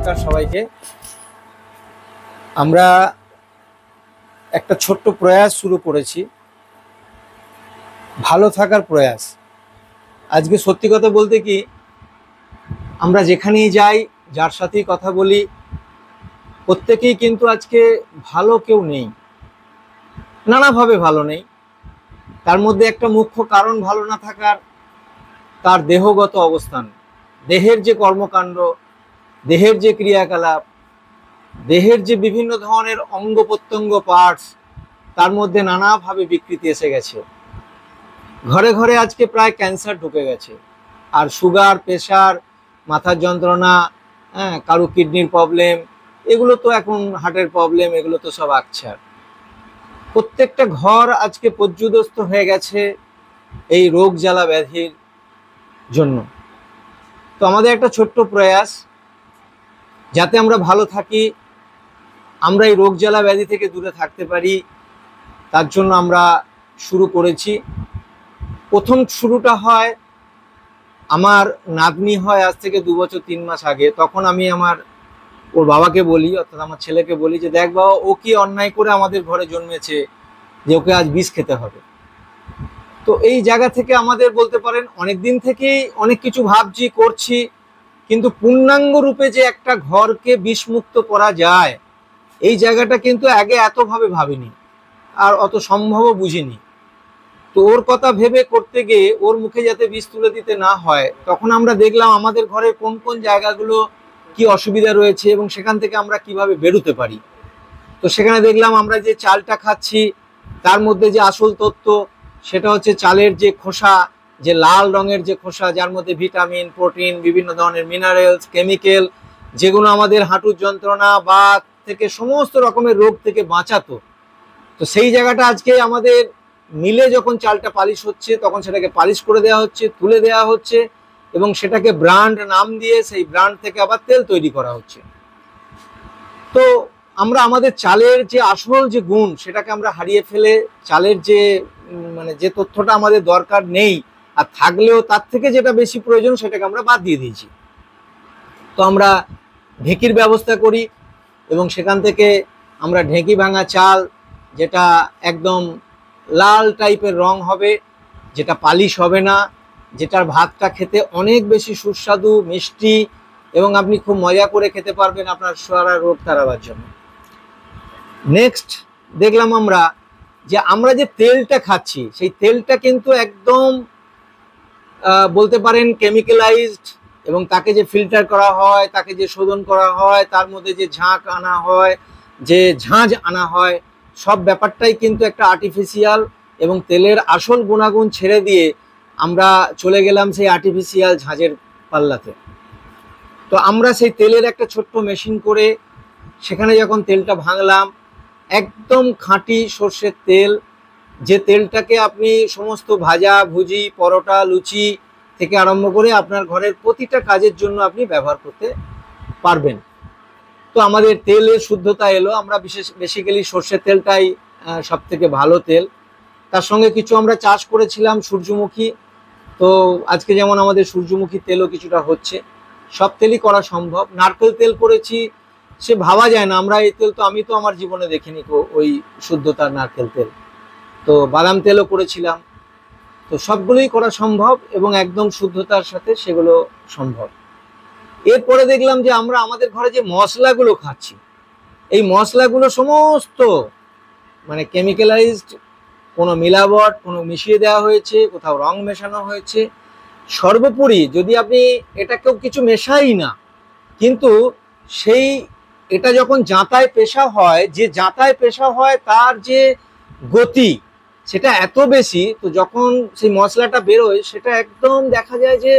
নমস্কার সবাইকে। আমরা একটা ছোট্ট প্রয়াস শুরু করেছি, ভালো থাকার প্রয়াস। আজকে সত্যি কথা বলতে কি, আমরা যেখানেই যাই, যার সাথেই কথা বলি, প্রত্যেকেই কিন্তু আজকে ভালো কেউ নেই, নানাভাবে ভালো নেই। তার মধ্যে একটা মুখ্য কারণ ভালো না থাকার তার দেহগত অবস্থান, দেহের যে কর্মকাণ্ড, দেহের যে ক্রিয়াকলাপ, দেহের যে বিভিন্ন ধরনের অঙ্গ প্রত্যঙ্গ পার্টস, তার মধ্যে নানাভাবে বিকৃতি এসে গেছে। ঘরে ঘরে আজকে প্রায় ক্যান্সার ঢুকে গেছে। আর সুগার, প্রেশার, মাথার যন্ত্রণা, কারো কিডনির প্রবলেম, এগুলো তো এখন হার্টের প্রবলেম, এগুলো তো সব আকছার। প্রত্যেকটা ঘর আজকে পর্যুদস্ত হয়ে গেছে এই রোগ জ্বালা ব্যাধির জন্য। তো আমাদের একটা ছোট্ট প্রয়াস, যাতে আমরা ভালো থাকি, আমরা এই রোগ জ্বালা ব্যাধি থেকে দূরে থাকতে পারি, তার জন্য আমরা শুরু করেছি। প্রথম শুরুটা হয়, আমার নাতনি হয় আজ থেকে 2 বছর 3 মাস আগে। তখন আমি ওর বাবাকে বলি, অর্থাৎ আমার ছেলেকে বলি যে, দেখ বাবা, ও কি অন্যায় করে আমাদের ঘরে জন্মেছে যে ওকে আজ বিষ খেতে হবে। তো এই জায়গা থেকে আমাদের বলতে পারেন অনেক দিন থেকেই অনেক কিছু ভাবছি, করছি, কিন্তু পূর্ণাঙ্গ রূপে যে একটা ঘরকে বিষমুক্ত করা যায়, এই জায়গাটা কিন্তু আগে এতভাবে ভাবিনি, আর অত সম্ভবও বুঝিনি। তো ওর কথা ভেবে করতে গিয়ে ওর মুখে যাতে বিষ তুলে দিতে না হয়, তখন আমরা দেখলাম আমাদের ঘরে কোন কোন জায়গাগুলো কি অসুবিধা রয়েছে এবং সেখান থেকে আমরা কিভাবে বেরোতে পারি। তো সেখানে দেখলাম আমরা যে চালটা খাচ্ছি, তার মধ্যে যে আসল তত্ত্ব, সেটা হচ্ছে চালের যে খোসা, যে লাল রঙের যে খোসা, যার মধ্যে ভিটামিন, প্রোটিন, বিভিন্ন ধরনের মিনারেলস, কেমিক্যাল, যেগুলো আমাদের হাঁটুর যন্ত্রণা বা থেকে সমস্ত রকমের রোগ থেকে বাঁচাতো। তো সেই জায়গাটা আজকে আমাদের মিলে যখন চালটা পালিশ হচ্ছে, তখন সেটাকে পালিশ করে দেওয়া হচ্ছে, তুলে দেওয়া হচ্ছে, এবং সেটাকে ব্র্যান্ড নাম দিয়ে সেই ব্র্যান্ড থেকে আবার তেল তৈরি করা হচ্ছে। তো আমরা আমাদের চালের যে আসল যে গুণ, সেটাকে আমরা হারিয়ে ফেলে চালের যে যে তথ্যটা আমাদের দরকার নেই, আর থাকলেও তার থেকে যেটা বেশি প্রয়োজন, সেটাকে আমরা বাদ দিয়ে দিয়েছি। তো আমরা ঢেঁকির ব্যবস্থা করি, এবং সেখান থেকে আমরা ঢেঁকি ভাঙা চাল, যেটা একদম লাল টাইপের রং হবে, যেটা পালিশ হবে না, যেটার ভাতটা খেতে অনেক বেশি সুস্বাদু, মিষ্টি, এবং আপনি খুব মজা করে খেতে পারবেন আপনার সারা রোগ তাড়াবার জন্য। নেক্সট দেখলাম আমরা যে তেলটা খাচ্ছি, সেই তেলটা কিন্তু একদম বলতে পারেন কেমিক্যালাইজড, এবং তাকে যে ফিল্টার করা হয়, তাকে যে শোধন করা হয়, তার মধ্যে যে ঝাঁক আনা হয়, যে ঝাঁঝ আনা হয়, সব ব্যাপারটাই কিন্তু একটা আর্টিফিশিয়াল। এবং তেলের আসল গুণাগুণ ছেড়ে দিয়ে আমরা চলে গেলাম সেই আর্টিফিশিয়াল ঝাঁঝের পাল্লাতে। তো আমরা সেই তেলের একটা ছোট্ট মেশিন করে সেখানে যখন তেলটা ভাঙলাম, একদম খাঁটি সর্ষের তেল, যে তেলটাকে আপনি সমস্ত ভাজা ভুজি, পরোটা, লুচি থেকে আরম্ভ করে আপনার ঘরের প্রতিটা কাজের জন্য আপনি ব্যবহার করতে পারবেন। তো আমাদের তেলের শুদ্ধতা এলো। আমরা বেসিক্যালি সর্ষের তেলটাই সব থেকে ভালো তেল। তার সঙ্গে কিছু আমরা চাষ করেছিলাম সূর্যমুখী। তো আজকে যেমন আমাদের সূর্যমুখী তেলও কিছুটা হচ্ছে। সব তেলই করা সম্ভব। নারকেল তেল করেছি, সে ভাবা যায় না, আমরা এই তেল তো আমি তো আমার জীবনে দেখিনি ওই শুদ্ধতার নারকেল তেল। তো বাদাম তেলও করেছিলাম। তো সবগুলোই করা সম্ভব, এবং একদম শুদ্ধতার সাথে সেগুলো সম্ভব। এরপরে দেখলাম যে আমরা আমাদের ঘরে যে মশলাগুলো খাচ্ছি, এই মশলাগুলো সমস্ত কেমিক্যালাইজড, কোনো মিলাবট, কোনো মিশিয়ে দেওয়া হয়েছে, কোথাও রং মেশানো হয়েছে। সর্বোপরি যদি আপনি এটাকেও কিছু মেশাই না, কিন্তু এটা যখন জাঁতায় পেশা হয়, যে জাঁতায় পেশা হয় তার যে গতি, সেটা এত বেশি, তো যখন সেই মশলাটা বেরোয়, সেটা একদম দেখা যায় যে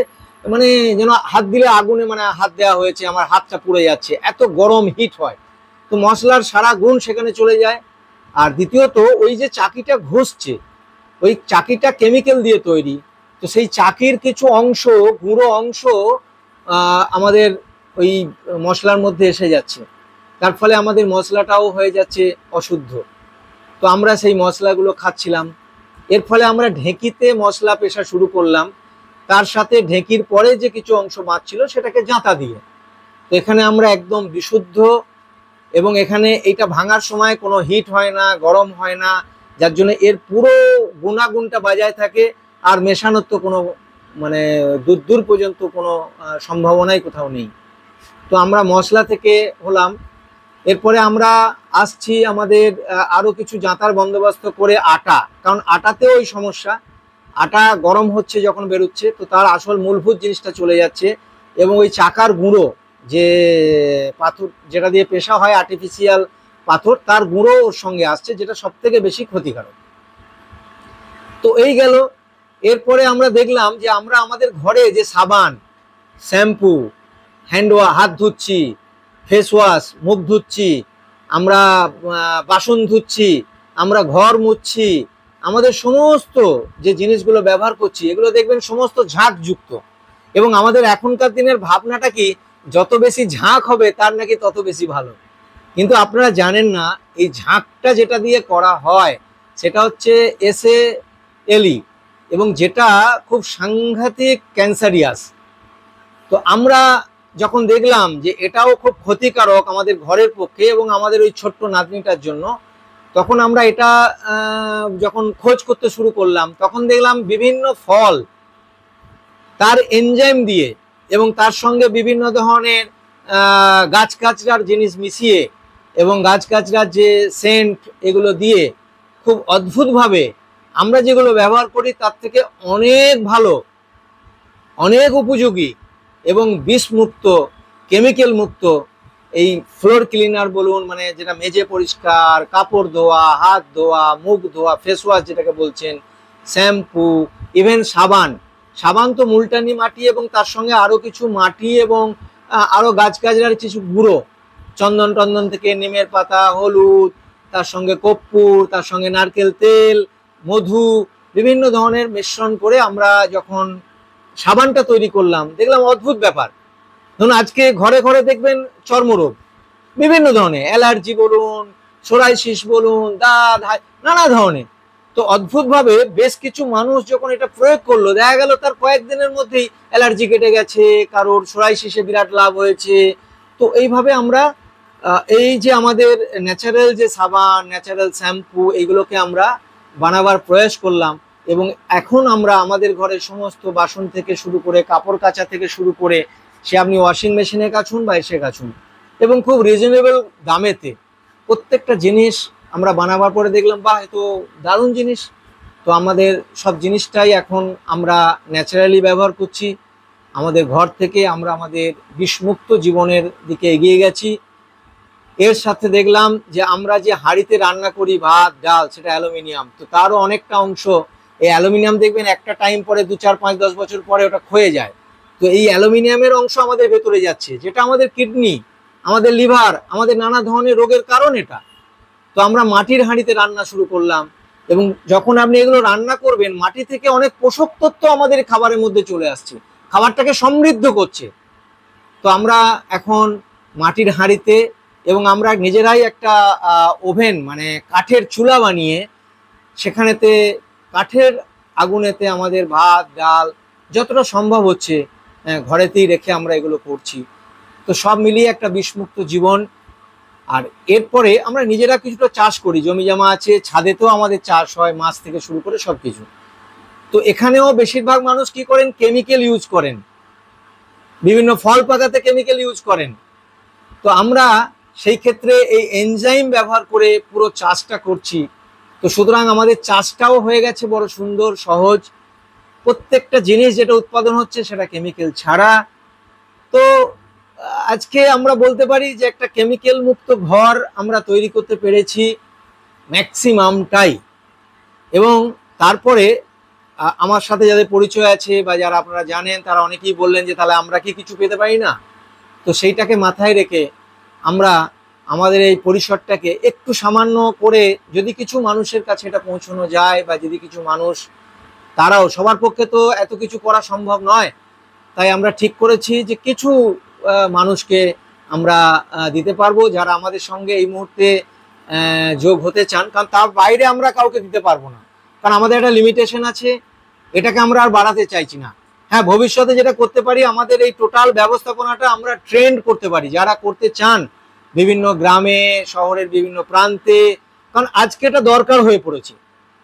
যেন হাত দিলে আগুনে হাত দেওয়া হয়েছে, আমার হাতটা পুড়ে যাচ্ছে, এত গরম হিট হয়। তো মশলার সারা গুণ সেখানে চলে যায়। আর দ্বিতীয়ত, ওই যে চাকিটা ঘষছে, ওই চাকিটা কেমিক্যাল দিয়ে তৈরি। তো সেই চাকির কিছু অংশ, গুঁড়ো অংশ আমাদের ওই মশলার মধ্যে এসে যাচ্ছে, তার ফলে আমাদের মশলাটাও হয়ে যাচ্ছে অশুদ্ধ। তো আমরা সেই মশলাগুলো খাচ্ছিলাম। এর ফলে আমরা ঢেঁকিতে মশলা পেশা শুরু করলাম, তার সাথে ঢেঁকির পরে যে কিছু অংশ বাঁচছিল সেটাকে জাঁতা দিয়ে। তো এখানে আমরা একদম বিশুদ্ধ, এবং এখানে এটা ভাঙার সময় কোনো হিট হয় না, গরম হয় না, যার জন্য এর পুরো গুণাগুণটা বজায় থাকে। আর মেশানোর তো কোনো মানে দূর দূর পর্যন্ত কোনো সম্ভাবনাই কোথাও নেই। তো আমরা মশলা থেকে হলাম, এরপরে আমরা আসছি আমাদের আরো কিছু জাঁতার বন্দোবস্ত করে আটা, কারণ আটাতেও ওই সমস্যা, আটা গরম হচ্ছে যখন বেরোচ্ছে তো তার আসল মূলভূত জিনিসটা চলে যাচ্ছে, এবং ওই চাকার গুঁড়ো যে পাথর যেটা দিয়ে পেশা হয় আর্টিফিশিয়াল পাথর, তার গুঁড়ো ওর সঙ্গে আসছে, যেটা সব থেকে বেশি ক্ষতিকারক। তো এই গেল। এরপরে আমরা দেখলাম যে আমরা আমাদের ঘরে যে সাবান, শ্যাম্পু, হ্যান্ড ওয়াশ, হাত ধুচ্ছি, ফেস ওয়াশ, মুখ ধুচ্ছি, আমরা বাসন ধুচ্ছি, আমরা ঘর মুছছি, আমাদের সমস্ত যে জিনিসগুলো ব্যবহার করছি এগুলো দেখবেন সমস্ত ঝাঁকযুক্ত। এবং আমাদের এখনকার দিনের ভাবনাটা কি, যত বেশি ঝাঁক হবে তার নাকি তত বেশি ভালো। কিন্তু আপনারা জানেন না এই ঝাঁকটা যেটা দিয়ে করা হয় সেটা হচ্ছে SALE, এবং যেটা খুব সাংঘাতিক ক্যান্সারিয়াস। তো আমরা যখন দেখলাম যে এটাও খুব ক্ষতিকারক আমাদের ঘরের পক্ষে এবং আমাদের ওই ছোট্ট নাতনিটার জন্য, তখন আমরা এটা যখন খোঁজ করতে শুরু করলাম, তখন দেখলাম বিভিন্ন ফল তার এনজাইম দিয়ে এবং তার সঙ্গে বিভিন্ন ধরনের গাছগাছড়ার জিনিস মিশিয়ে এবং গাছগাছড়ার যে সেন্ট এগুলো দিয়ে খুব অদ্ভুতভাবে আমরা যেগুলো ব্যবহার করি তার থেকে অনেক ভালো, অনেক উপযোগী এবং বিষমুক্ত, কেমিক্যাল মুক্ত এই ফ্লোর ক্লিনার বলুন, মানে যেটা মেজে পরিষ্কার, কাপড় ধোয়া, হাত ধোয়া, মুখ ধোয়া, ফেস ওয়াশ যেটাকে বলছেন, শ্যাম্পু, ইভেন সাবান। সাবান তো মুলটানি মাটি এবং তার সঙ্গে আরও কিছু মাটি এবং আরও গাছগাছড়ার কিছু গুঁড়ো, চন্দন টন্দন থেকে নিমের পাতা, হলুদ, তার সঙ্গে কর্পূর, তার সঙ্গে নারকেল তেল, মধু, বিভিন্ন ধরনের মিশ্রণ করে আমরা যখন সাবানটা তৈরি করলাম, দেখলাম অদ্ভুত ব্যাপার। ধরুন আজকে ঘরে ঘরে দেখবেন চর্মরোগ, বিভিন্ন ধরনের অ্যালার্জি বলুন, সোরাইসিস বলুন, দাঁত, নানা ধরনের। তো অদ্ভুতভাবে বেশ কিছু মানুষ যখন এটা প্রয়োগ করলো, দেখা গেল তার কয়েকদিনের মধ্যেই অ্যালার্জি কেটে গেছে, কারোর সোরাইসিসে বিরাট লাভ হয়েছে। তো এইভাবে আমরা এই যে আমাদের ন্যাচারাল যে সাবান, ন্যাচারাল শ্যাম্পু, এইগুলোকে আমরা বানাবার প্রয়াস করলাম, এবং এখন আমরা আমাদের ঘরের সমস্ত বাসন থেকে শুরু করে কাপড় কাচা থেকে শুরু করে, সে আপনি ওয়াশিং মেশিনে কাচুন বা এসে কাচুন, এবং খুব রিজনেবল দামেতে প্রত্যেকটা জিনিস আমরা বানাবার পরে দেখলাম বাহ, এ তো দারুণ জিনিস। তো আমাদের সব জিনিসটাই এখন আমরা ন্যাচারালি ব্যবহার করছি। আমাদের ঘর থেকে আমরা আমাদের বিষমুক্ত জীবনের দিকে এগিয়ে গেছি। এর সাথে দেখলাম যে আমরা যে হাঁড়িতে রান্না করি ভাত ডাল, সেটা অ্যালুমিনিয়াম, তো তারও অনেকটা অংশ এই অ্যালুমিনিয়াম দেখবেন একটা টাইম পরে 2, 4, 5, 10 বছর পরে ওটা ক্ষয়ে যায়। তো এই অ্যালুমিনিয়ামের অংশ আমাদের ভেতরে যাচ্ছে, যেটা আমাদের কিডনি, আমাদের লিভার, আমাদের নানা ধরনের রোগের কারণ এটা। তো আমরা মাটির হাঁড়িতে রান্না শুরু করলাম, এবং যখন আপনি এগুলো রান্না করবেন, মাটি থেকে অনেক পোষক তত্ত্ব আমাদের খাবারের মধ্যে চলে আসছে, খাবারটাকে সমৃদ্ধ করছে। তো আমরা এখন মাটির হাঁড়িতে, এবং আমরা নিজেরাই একটা ওভেন মানে কাঠের চুলা বানিয়ে সেখানেতে কাঠের আগুনেতে আমাদের ভাত ডাল যতটা সম্ভব হচ্ছে ঘরেতেই রেখে আমরা এগুলো করছি। তো সব মিলিয়ে একটা বিষমুক্ত জীবন। আর এরপরে আমরা নিজেরা কিছুটা চাষ করি, জমি জমা আছে, ছাদেতেও আমাদের চাষ হয়, মাছ থেকে শুরু করে সব কিছু। তো এখানেও বেশিরভাগ মানুষ কি করেন, কেমিক্যাল ইউজ করেন, বিভিন্ন ফল পাতাতে কেমিক্যাল ইউজ করেন। তো আমরা সেই ক্ষেত্রে এই এনজাইম ব্যবহার করে পুরো চাষটা করছি। তো সুতরাং আমাদের চাষটাও হয়ে গেছে বড় সুন্দর সহজ, প্রত্যেকটা জিনিস যেটা উৎপাদন হচ্ছে সেটা কেমিক্যাল ছাড়া। তো আজকে আমরা বলতে পারি যে একটা কেমিক্যাল মুক্ত ঘর আমরা তৈরি করতে পেরেছি ম্যাক্সিমামটাই। এবং তারপরে আমার সাথে যাদের পরিচয় আছে বা যারা আপনারা জানেন, তারা অনেকেই বললেন যে তাহলে আমরা কি কিছু পেতে পারি না। তো সেইটাকে মাথায় রেখে আমরা আমাদের এই পরিসরটাকে একটু সামান্য করে যদি কিছু মানুষের কাছে এটা পৌঁছানো যায়, বা যদি কিছু মানুষ, তারাও, সবার পক্ষে তো এত কিছু করা সম্ভব নয়, তাই আমরা ঠিক করেছি যে কিছু মানুষকে আমরা দিতে পারবো, যারা আমাদের সঙ্গে এই মুহূর্তে যোগ হতে চান। কারণ তার বাইরে আমরা কাউকে দিতে পারবো না, কারণ আমাদের একটা লিমিটেশন আছে, এটাকে আমরা আর বাড়াতে চাইছি না। হ্যাঁ, ভবিষ্যতে যেটা করতে পারি, আমাদের এই টোটাল ব্যবস্থাপনাটা আমরা ট্রেন্ড করতে পারি, যারা করতে চান বিভিন্ন গ্রামে শহরের বিভিন্ন প্রান্তে, কারণ আজকে এটা দরকার হয়ে পড়েছে।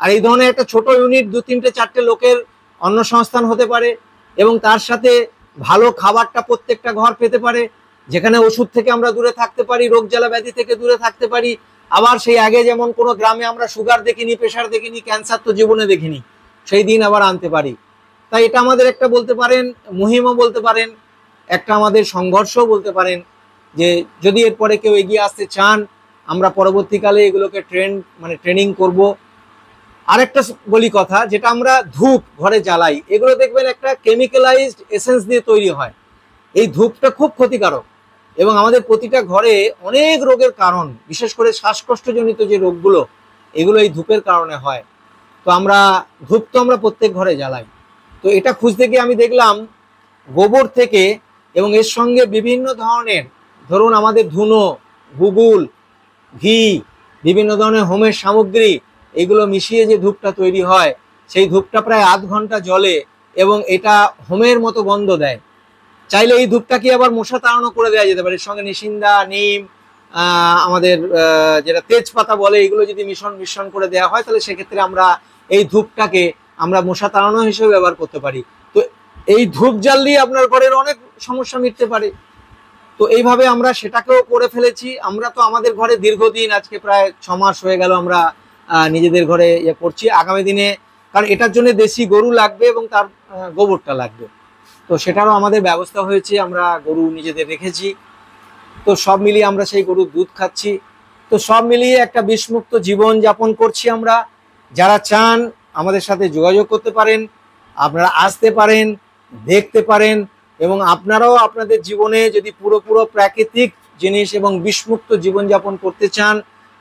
আর এই ধরনের একটা ছোট ইউনিট 2-3-4টে লোকের অন্নসংস্থান হতে পারে, এবং তার সাথে ভালো খাবারটা প্রত্যেকটা ঘর পেতে পারে, যেখানে ওষুধ থেকে আমরা দূরে থাকতে পারি, রোগ জ্বালা ব্যাধি থেকে দূরে থাকতে পারি। আবার সেই আগে যেমন কোনো গ্রামে আমরা সুগার দেখিনি, প্রেশার দেখিনি, ক্যান্সার তো জীবনে দেখিনি, সেই দিন আবার আনতে পারি। তাই এটা আমাদের একটা বলতে পারেন মুহিমও বলতে পারেন, একটা আমাদের সংঘর্ষও বলতে পারেন, যে যদি এরপরে কেউ এগিয়ে আসতে চান, আমরা পরবর্তীকালে এগুলোকে ট্রেনিং করব। আরেকটা বলি কথা, যেটা আমরা ধূপ ঘরে জ্বালাই, এগুলো দেখবেন একটা কেমিক্যালাইজড এসেন্স দিয়ে তৈরি হয়। এই ধূপটা খুব ক্ষতিকারক, এবং আমাদের প্রতিটা ঘরে অনেক রোগের কারণ, বিশেষ করে শ্বাসকষ্টজনিত যে রোগগুলো, এগুলো এই ধূপের কারণে হয়। তো ধূপ তো আমরা প্রত্যেক ঘরে জ্বালাই। তো এটা খুঁজতে গিয়ে আমি দেখলাম গোবর থেকে, এবং এর সঙ্গে বিভিন্ন ধরনের, ধরুন আমাদের ধুনো, গুগুল, ঘি, বিভিন্ন ধরনের হোমের সামগ্রী, এগুলো মিশিয়ে যে ধূপটা তৈরি হয়, সেই ধূপটা প্রায় আধ ঘন্টা জ্বলে, এবং এটা হোমের মতো গন্ধ দেয়। চাইলে এই ধূপটাকে আবার মশা তাড়ানো করে দেওয়া যেতে পারে, এর সঙ্গে নিশিন্দা, নিম, আমাদের যেটা তেজপাতা বলে, এগুলো যদি মিশ্রণ করে দেওয়া হয়, তাহলে সেক্ষেত্রে আমরা এই ধূপটাকে আমরা মশা তাড়ানো হিসেবে ব্যবহার করতে পারি। তো এই ধূপ জ্বাললেই আপনার ঘরের অনেক সমস্যা মিটতে পারে। তো এইভাবে আমরা সেটাকেও করে ফেলেছি। আমরা তো আমাদের ঘরে দীর্ঘদিন, আজকে প্রায় 6 মাস হয়ে গেল, আমরা নিজেদের ঘরে ইয়ে করছি। আগামী দিনে, কারণ এটার জন্য দেশি গরু লাগবে এবং তার গোবরটা লাগবে, তো সেটারও আমাদের ব্যবস্থা হয়েছে, আমরা গরু নিজেদের রেখেছি। তো সব মিলিয়ে আমরা সেই গরুর দুধ খাচ্ছি। তো সব মিলিয়ে একটা বিষমুক্ত জীবন যাপন করছি আমরা। যারা চান আমাদের সাথে যোগাযোগ করতে পারেন, আপনারা আসতে পারেন, দেখতে পারেন, এবং আপনারাও আপনাদের জীবনে যদি পুরো প্রাকৃতিক জিনিস এবং বিষমুক্ত জীবনযাপন করতে চান,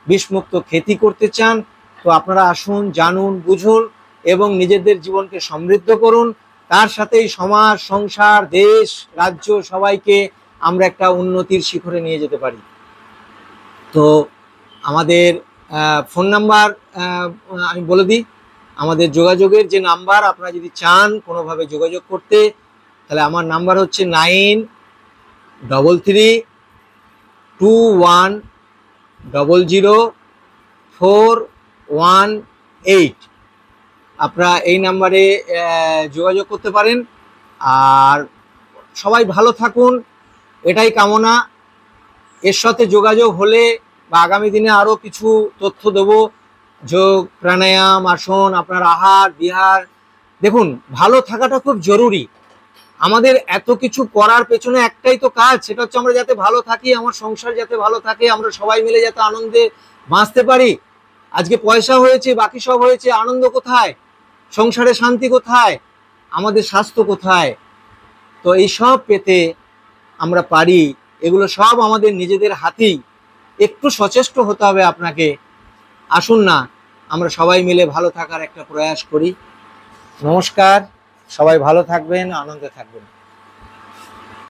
বিষমুক্ত খেতি করতে চান, তো আপনারা আসুন, জানুন, বুঝুন, এবং নিজেদের জীবনকে সমৃদ্ধ করুন। তার সাথেই সমাজ, সংসার, দেশ, রাজ্য সবাইকে আমরা একটা উন্নতির শিখরে নিয়ে যেতে পারি। তো আমাদের ফোন নাম্বার আমি বলে দিই। আমাদের যোগাযোগের যে নাম্বার, আপনারা যদি চান কোনোভাবে যোগাযোগ করতে, তাহলে আমার নাম্বার হচ্ছে 9332100418। আপনারা এই নাম্বারে যোগাযোগ করতে পারেন। আর সবাই ভালো থাকুন, এটাই কামনা। এর সাথে যোগাযোগ হলে বা আগামী দিনে আরও কিছু তথ্য দেব, যোগ, প্রাণায়াম, আসন, আপনার আহার বিহার। দেখুন, ভালো থাকাটা খুব জরুরি। আমাদের এত কিছু করার পেছনে একটাই তো কাজ, সেটা হচ্ছে আমরা যাতে ভালো থাকি, আমার সংসার যাতে ভালো থাকে, আমরা সবাই মিলে যাতে আনন্দে বাঁচতে পারি। আজকে পয়সা হয়েছে, বাকি সব হয়েছে, আনন্দ কোথায়? সংসারে শান্তি কোথায়? আমাদের স্বাস্থ্য কোথায়? তো এই সব পেতে আমরা পারি, এগুলো সব আমাদের নিজেদের হাতেই। একটু সচেষ্ট হতে হবে আপনাকে। আসুন না, আমরা সবাই মিলে ভালো থাকার একটা প্রয়াস করি। নমস্কার, সবাই ভালো থাকবেন, আনন্দে থাকবেন।